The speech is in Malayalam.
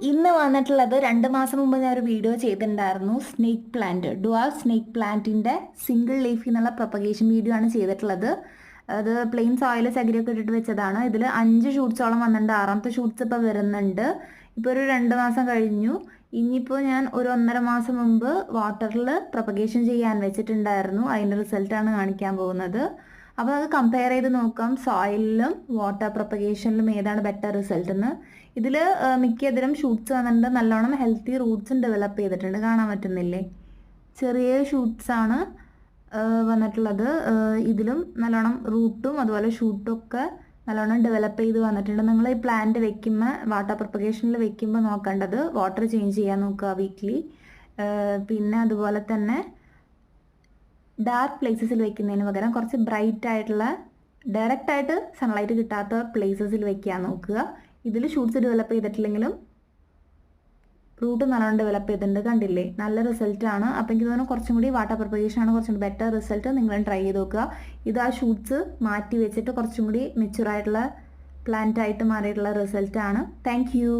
ഇന്ന് വന്നിട്ടുള്ളത് 2 മാസം മുമ്പ് ഞാൻ ഒരു വീഡിയോ ചെയ്തിട്ടുണ്ടായിരുന്നു. സ്നേക്ക് പ്ലാന്റ്, ഡുവൽ സ്നേക്ക് പ്ലാന്റിൻ്റെ സിംഗിൾ ലീഫ് എന്നുള്ള പ്രൊപ്പഗേഷൻ വീഡിയോ ആണ് ചെയ്തിട്ടുള്ളത്. അത് പ്ലെയിൻ സോയിൽ ചകിരിയൊക്കെ ഇട്ടിട്ട് വെച്ചതാണ്. ഇതിൽ 5 ഷൂട്ട്സോളം വന്നിട്ടുണ്ട്. 6ാമത്തെ ഷൂട്ട്സ് ഇപ്പോൾ വരുന്നുണ്ട്. ഇപ്പോൾ ഒരു 2 മാസം കഴിഞ്ഞു. ഇനിയിപ്പോൾ ഞാൻ ഒരു 1.5 മാസം മുമ്പ് വാട്ടറിൽ പ്രൊപ്പഗേഷൻ ചെയ്യാൻ വെച്ചിട്ടുണ്ടായിരുന്നു. അതിൻ്റെ റിസൾട്ടാണ് കാണിക്കാൻ പോകുന്നത്. അപ്പോൾ അത് കമ്പയർ ചെയ്ത് നോക്കാം, സോയിലിലും വാട്ടർ പ്രൊപ്പഗേഷനിലും ഏതാണ് ബെറ്റർ റിസൾട്ട് എന്ന്. ഇതിൽ മിക്കതിലും ഷൂട്ട്സ് വന്നിട്ടുണ്ട്. നല്ലോണം ഹെൽത്തി റൂട്ട്സും ഡെവലപ്പ് ചെയ്തിട്ടുണ്ട്. കാണാൻ പറ്റുന്നില്ലേ? ചെറിയ ഷൂട്ട്സാണ് വന്നിട്ടുള്ളത്. ഇതിലും നല്ലോണം റൂട്ടും അതുപോലെ ഷൂട്ടും ഒക്കെ നല്ലോണം ഡെവലപ്പ് ചെയ്ത് വന്നിട്ടുണ്ട്. നിങ്ങൾ ഈ പ്ലാന്റ് വെക്കുമ്പോൾ, വാട്ടർ പ്രൊപ്പഗേഷനിൽ വെക്കുമ്പോൾ നോക്കേണ്ടത് വാട്ടർ ചേഞ്ച് ചെയ്യാൻ നോക്കുക വീക്ക്ലി. പിന്നെ അതുപോലെ തന്നെ ഡാർക്ക് പ്ലേസസിൽ വെക്കുന്നതിന് പകരം കുറച്ച് ബ്രൈറ്റ് ആയിട്ടുള്ള, ഡയറക്റ്റ് ആയിട്ട് സൺലൈറ്റ് കിട്ടാത്ത പ്ലേസസിൽ വെക്കാൻ നോക്കുക. ഇതിൽ ഷൂട്ട്സ് ഡെവലപ്പ് ചെയ്തിട്ടില്ലെങ്കിലും റൂട്ട് നല്ലോണം ഡെവലപ്പ് ചെയ്തിട്ടുണ്ട്. കണ്ടില്ലേ? നല്ല റിസൾട്ടാണ്. അപ്പോൾ എനിക്ക് തോന്നുന്നു കുറച്ചും കൂടി വാട്ടർ പ്രൊപ്പഗേഷൻ ആണ് കുറച്ചും കൂടി ബെറ്റർ റിസൾട്ട്. നിങ്ങൾ ട്രൈ ചെയ്ത് നോക്കുക. ഇത് ആ ഷൂട്ട്സ് മാറ്റി വെച്ചിട്ട് കുറച്ചും കൂടി മെച്യൂർ ആയിട്ടുള്ള പ്ലാന്റ് ആയിട്ട് മാറിയിട്ടുള്ള റിസൾട്ടാണ്. Thank you.